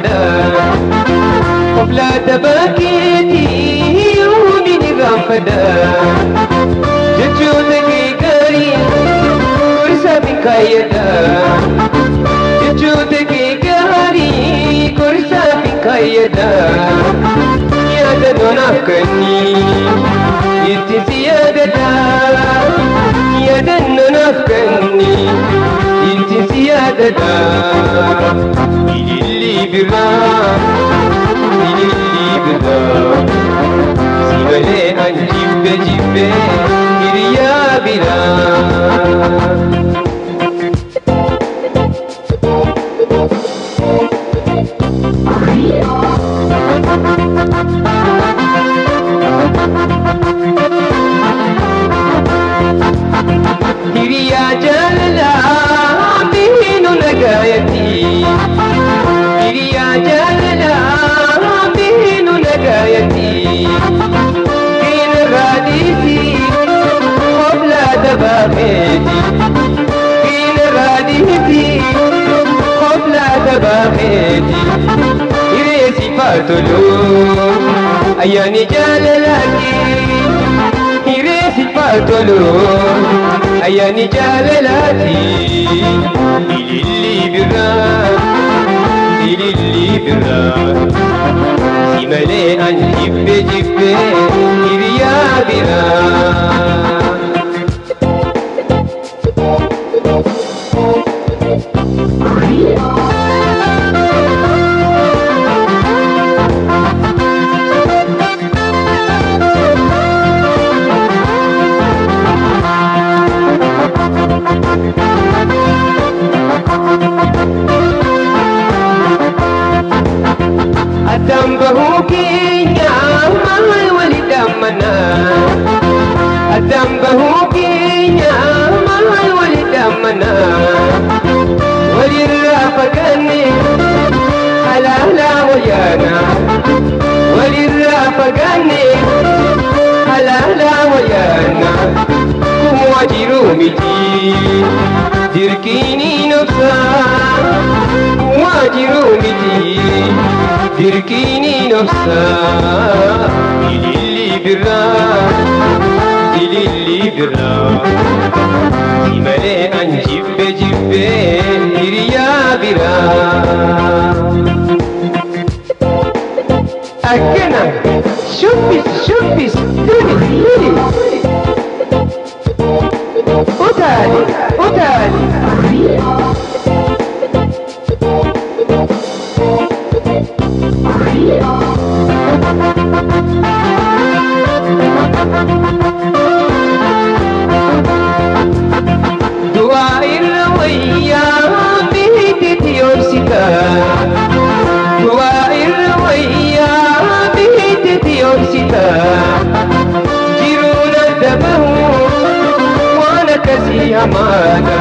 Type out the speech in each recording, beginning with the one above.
rafada Obla tabaketi uni ni rafada Jechuta ki gari kursa bikayada Jechuta ki gari kursa bikayada Yada nonafkani Itti siyadada Yada nonafkani Itti siyadada Ililli birra Simale an jibbe jibbe Hiriya bira Hiriya jalala bihinu nagayati Hiriya jalala bihinu nagayati Bin radisi qobla dabaqeti Bin radisi qobla dabaqeti Hire sifatulu ayani jalalati Hire sifatulu ayani jalalati Ililli birra Simale an jibbe jibbe Hiriya bira Adam bahu kinya mahal walidamana Adam bahu kinya mahal walidamana Walirra fagane halala wayana Walirra fagane halala wayana Kuwajiru miti dirkini nafsa Kuwajiru miti dirkini nafsa Ililli birra Simale an jibbe jibbe Hiriya bira Akkana shubbis duri Utali Dua irwaya bihiti yorsita Dua irwaya bihiti yorsita Jiruna dabahu wana kasi hamada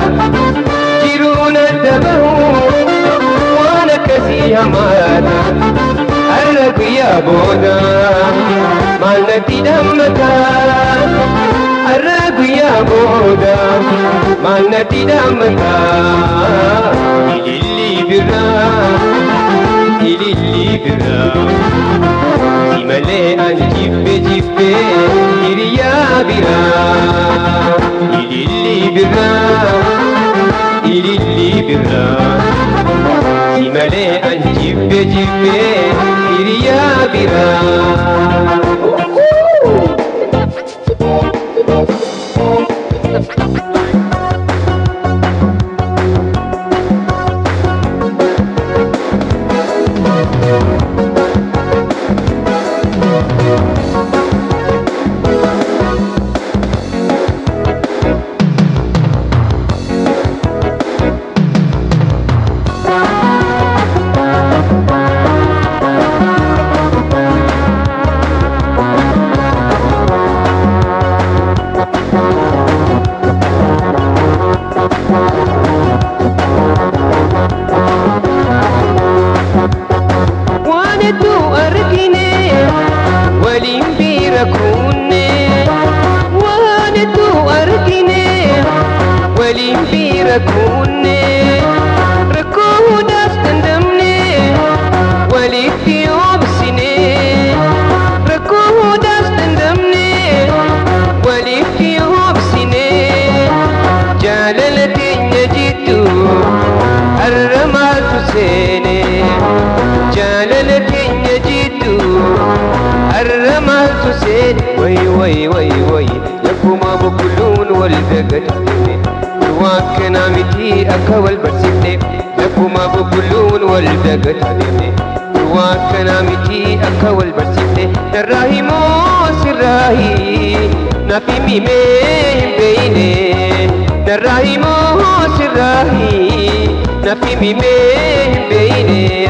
Jiruna dabahu wana kasi hamada Arab ya boda mana tidamata Arab ya boda mana tidamata Ililli birra Simale an jibbe jibbe Hiriya bira Ililli birra Simale an jibbe jibbe Hiriya bira way Lakuma bukulun wal dagatne Wakana miti akawal barsite Lakuma bukulun wal dagatne Wakana miti akawal barsite Narahimo sirahi Nafimi me beine Narahimo sirahi Nafimi me beine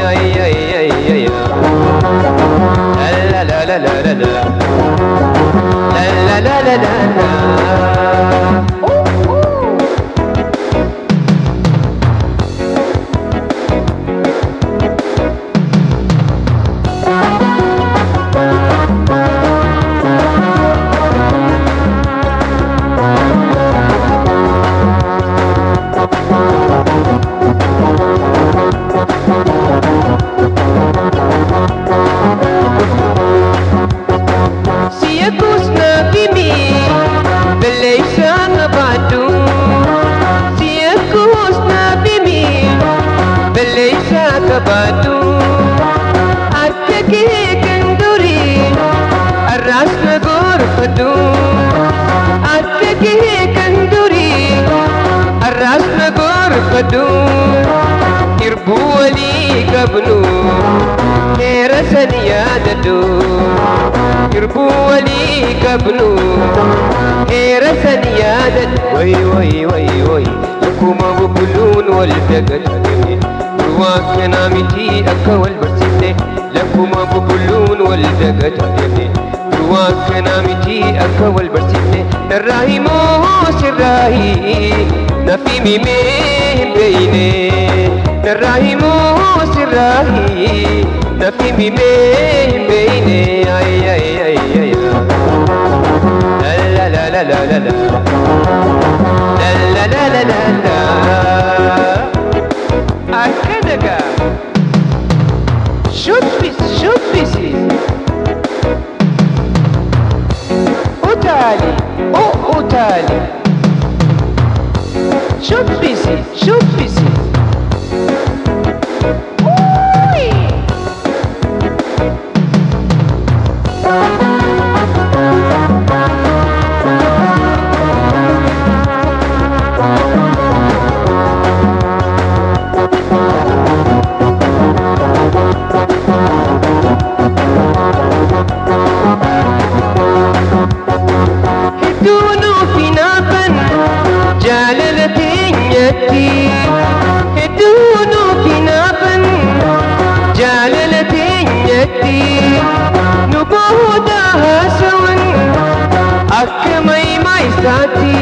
ay la la la la la la la la la la la Batu Akkake kanduri Arras nagor padu Akkake kanduri Arras nagor padu Irbu wali kabnu Nera saniyadadu Irbu wali kabnu Nera saniyadadu Way Lakuma bubulun wal dagatni Wakana miti akawal barsite Lakuma bubulun wal dagatne Wakana miti akawal barsite Narahimo sirahi Nafimi me beine Narahimo sirahi Nafimi me beine ay la la la la la la la la la la la Akadaga shoot pieces Utali Utali shoot pieces Hedunu kinaban Jalalatin yati Nubuda hasawan Akkamay may sati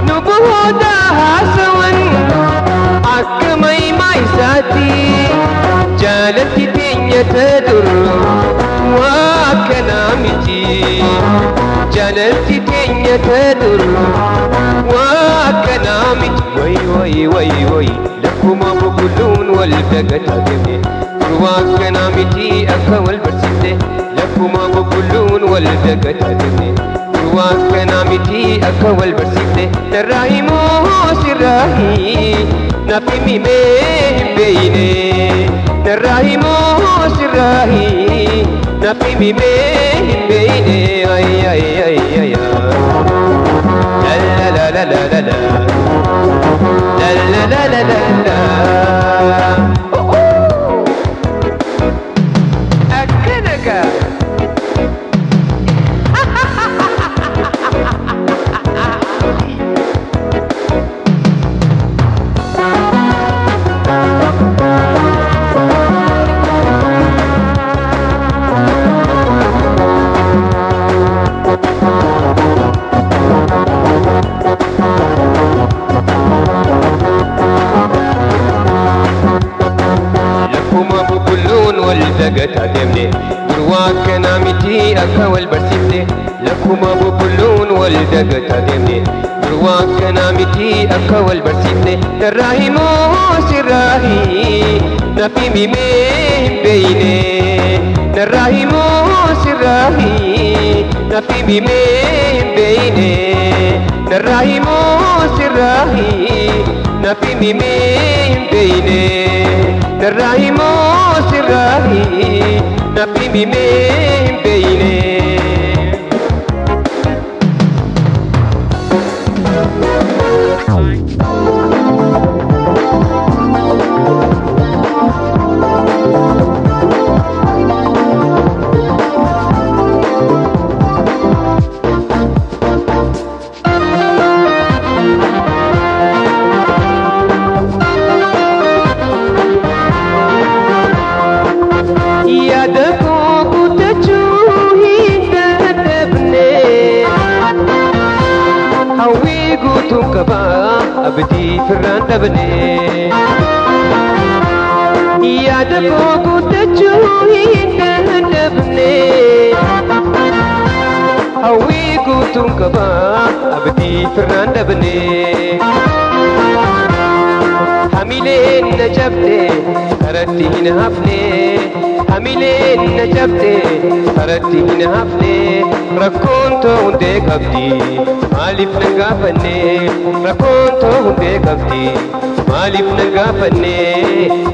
Nubuda hasawan Akkamay may sati Jalalatin yatadur Wakanamiti Jalalatin yatadur Wakanamiti way Lakuma bukulun wal dagatne Wakanamiti akawal barsite Lakuma bukulun wal dagatne Wakanamiti akawal barsite Narahimo sirahi Nafimi me beine Narahimo sirahi Nafimi me beine ay la la la la la la La la la la la la Oh Akadaga Galatomii Wakana miti akawal barsite Lakuma bubulun wal Galatomii Wakana miti akawal barsite Narahimo sirahi Nafimi me beine Narahimo sirahi Nafimi me beine Narahimo sirahi Nafimi me beine Narahimo sirahi Nafimi me beine hawwii guutuun qabaa abdii firraan dhabne yaada koo guuttachuu hin dadhabne hawwii guutuun qabaa abdii firraan dhabne hamileen na jabde karatti hin hafne hamileen na jabde karatti hin hafne rakkoon too hundee qabdi maaliif na gaafanne rakkoon too hundee qabdi maaliif na gaafanne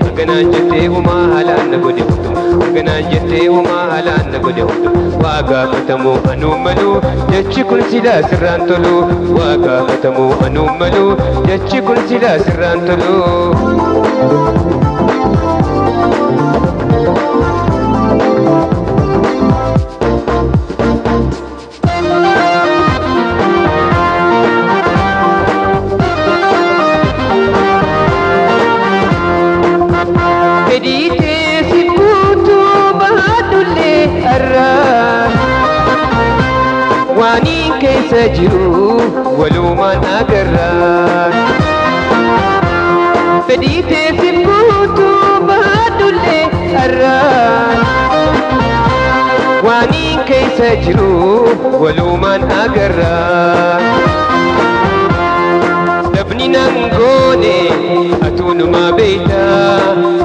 arganaan jettee humaa haalaan na godhe hundu arganaan jettee humaa haalaan na godhe hundu waa gaafatamu anuun malu jechi kun silaa sirraan tolu waa gaafatamu anuun malu jechi kun silaa sirraan tolu Waaniin keessa jiru walumaan agarra fedhii teessif guutuu baadullee arra waaniin keessa jiru walumaan agarra dabni nan goone atuunumaa beeyta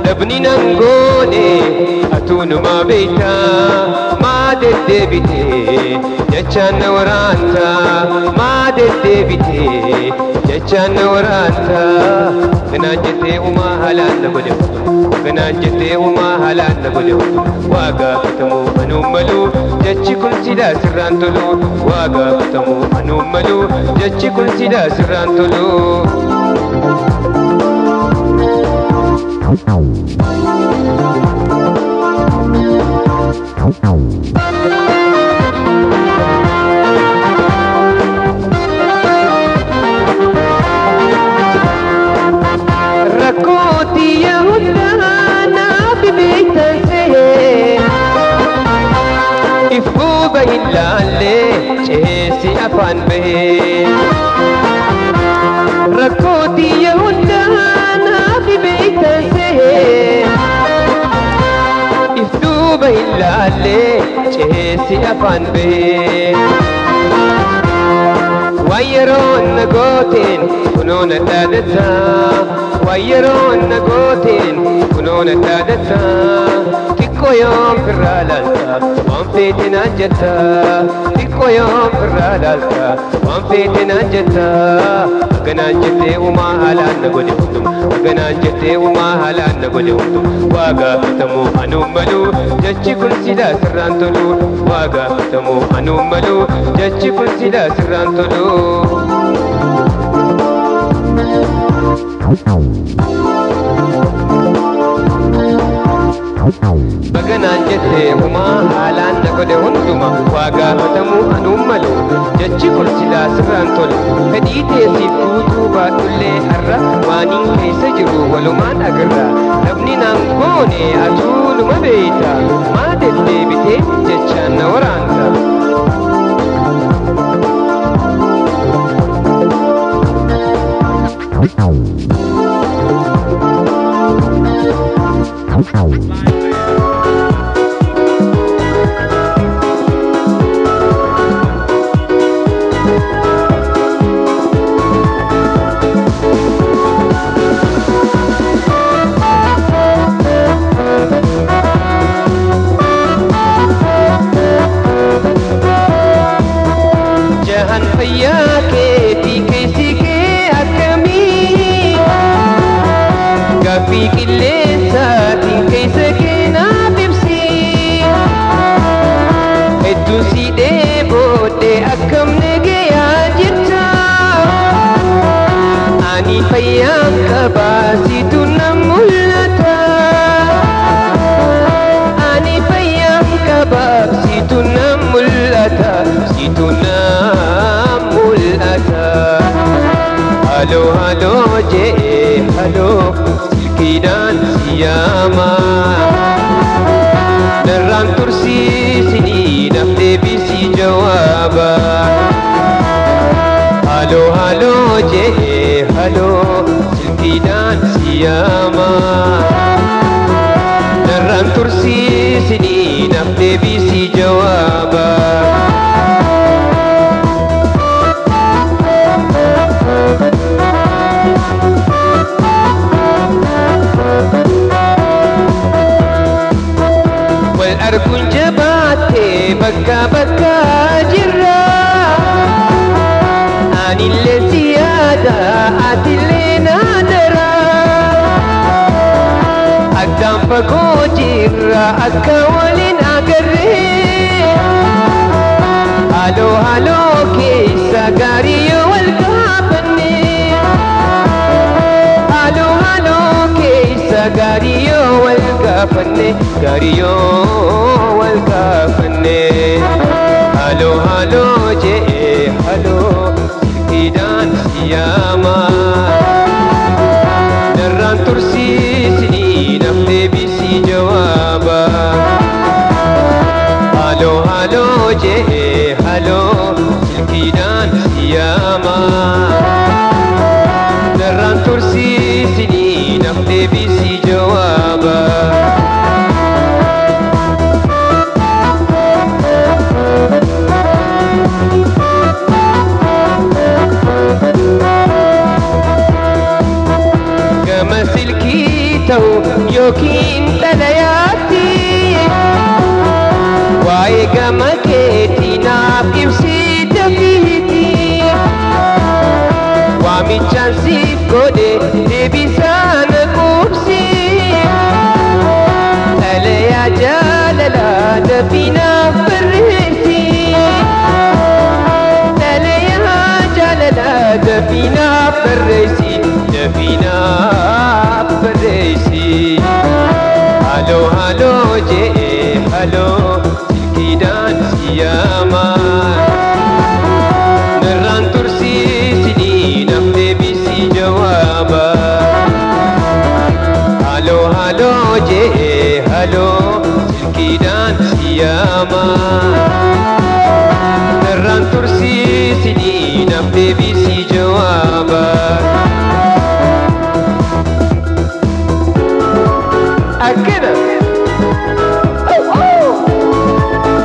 dabni nan goone atuunumaa beeyta maa deddeebitee jechaan na waraanta maa deddeebitee jechaan na waraanta ganaan jettee humaa haalaan na godhe hundu ganaan jettee humaa haalaan na godhe hundu waa gaafatamu anuun malu jechi kun silaa sirraan tolu waa gaafatamu anuun malu jechi kun silaa sirraan tolu rakkooti yahudaa naafi beeytansee ifbuuba hin laalle ceessi afaan bahee rakkooti yahudaa naafi beeytansee ifduuba hin laalle ceessi afaan bahee wayyeroon na gooteen kunoo na dhaadata wayyeroon na gooteen kunoo na dhaadata xiqqoo yoom firraa laalta waan feete naan jetta xiqqoo yoom firraa laalta waan feete naan jetta arganaan jettee humaa haalaan na godhe hundum arganaan jettee humaa haalaan na godhe hundum waa gaafatamu anuun malu jechi kun silaa sirraan tolu waa gaafatamu anuun malu jechi kun silaa sirraan tolu baganaan jettee humaa haalaan na godhe hunduma waa gaafatamu anuun malu jechi kun silaa sirraan tolu fedhii teessiif guutuu baadhullee har'a waaniin keessa jiru walumaan agarra dabni naan goone atuunuma beeyta maa deddeebitee jechaan na waraanta jahan fayyaa keetii keessi kee akkamii gaaffii qilleensaatiin keessa kee naaf ibsi hedduun siidhee booddee akkam nagayaa jirta ani fayyaan qabaa situ nan mul'ata ani fayyaan qabaa situ nan mul'ata situ nan mul'ata halo halo jee halo silkiidhaan siyaama narraan tursiisinii naaf deebisii jawaaba halo halo je halo silkiidhaan siyaama narraan tursiisini naaf deebisi jawaaba wal arguun jabaattee bakka bakka jirra anillee siyaada atillee naadara addaan fagoo jirra akka waliin agarree haaloo haaloo keessa gaarii yoo wal gaafanne haaloo haaloo keessa gaarii yoo wal gaafanne gaarii yoo wal gaafanne haaloo haaloo jee haaloo silkiidhaan siyaama narraan tursiisini naaf deebisi jawaaba haaloo haaloo jee haaloo silkiidhaan siyaama narraan tursiisini naaf deebisi jawaaba gama silkii ta'u yookiin dhalayaatti waa'ee gama keetii naaf ibsite fiiti waamichaan siif godhe deebisaa na quubsi dhalayaa jaalalaa dafii naaf barreessi dhalayaa jaalalaa dafii naaf barreessi Definaaf barreessi haaloo haaloo jee haaloo silkiidhaan siyaama narraan tursiisini naaf deebisi jawaaba haaloo haaloo jee haaloo silkiidhaan siyaama narraan tursiisini naaf deebisi jawaaba Akena. Oh, oh.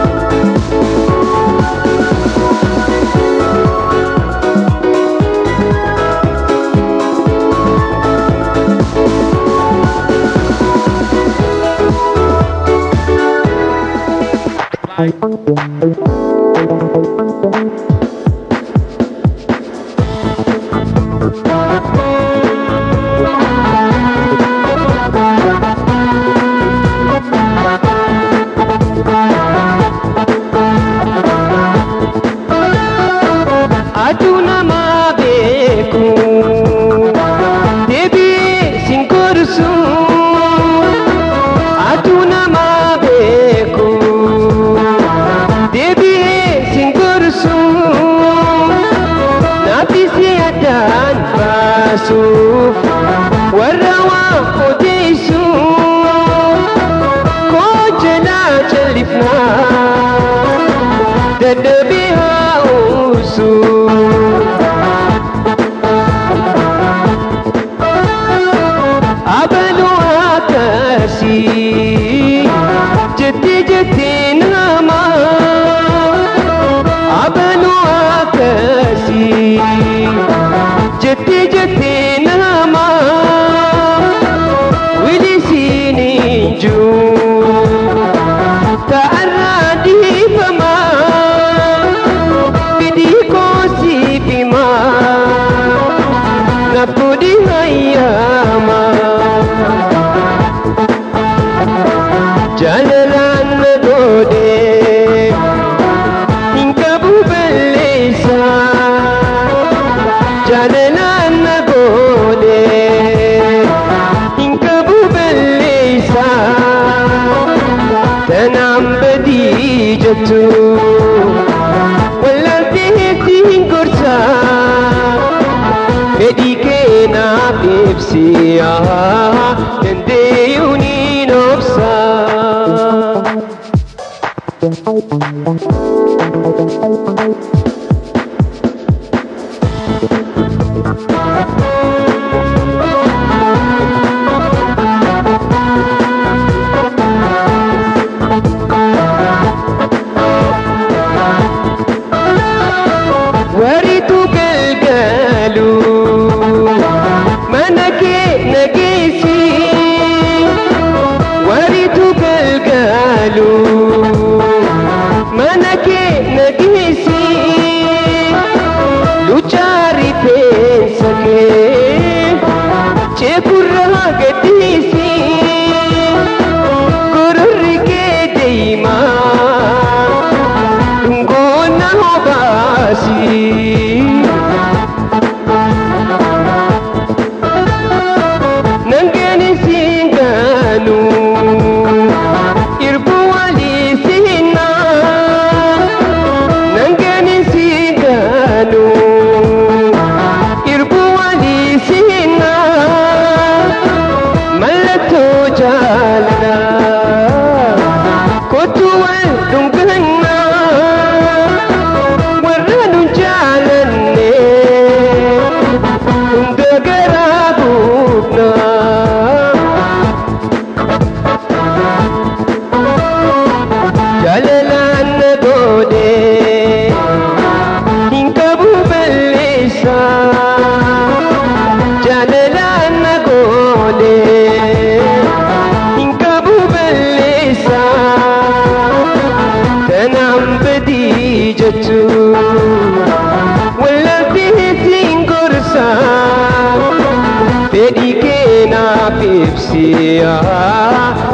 ibsiya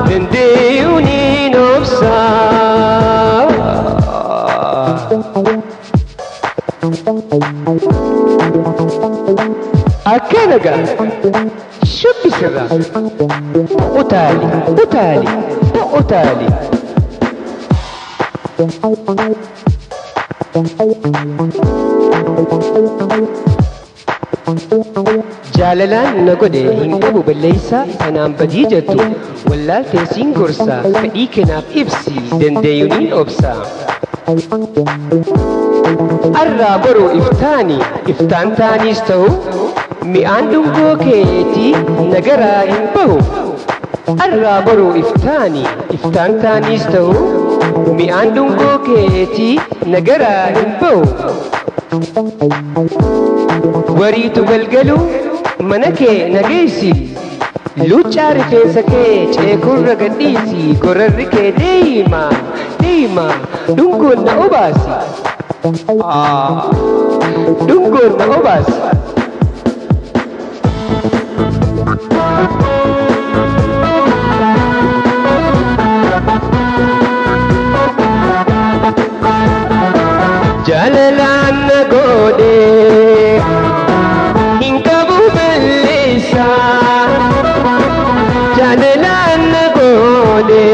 dandeeyuuniin obsaa akkana gaa shubbisirra utaali utaali utaali jaalalaan na godhe hin qabu balleeysaa kanaan badii jettu wallaaltee siin gorsaa fedhii kanaaf ibsi dandeeyuuniin obsaa arraa boruu iftaan taaniis ta'u mi'aan dhungoo keetii nagaraa hin bahu arraa boruu iftaan taaniis ta'u mi'aan dhungoo keetii nagaraa hin bahu wariitu galgalu mana kee nageessi luuccaa rifeensa kee ceekurra gadhiisi gorarri kee deema dhungoon na obaasi dhungoon na obaasi jaalalaan na godhe hin qabu balleessaa jaalalaan na godhe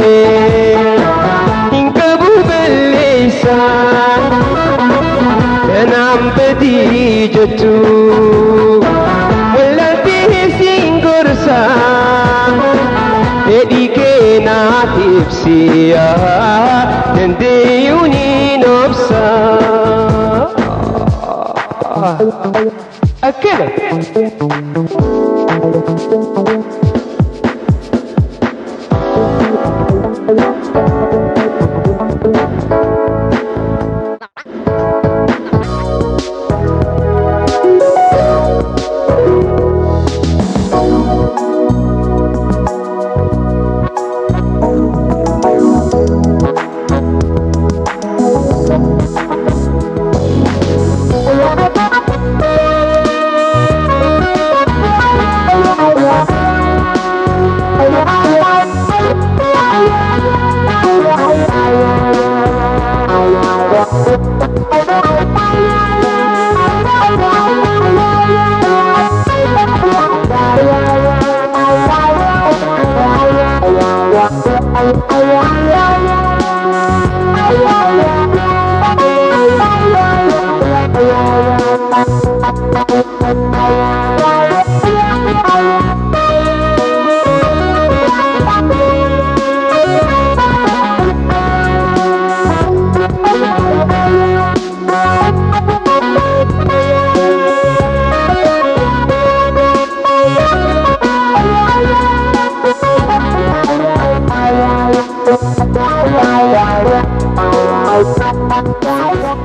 hin qabu balleessaa kanaan badii jettu wallaaltee siin gorsaa fedhii kanaaf ibsiya dandeeyuuniin obsaa akkana Bye.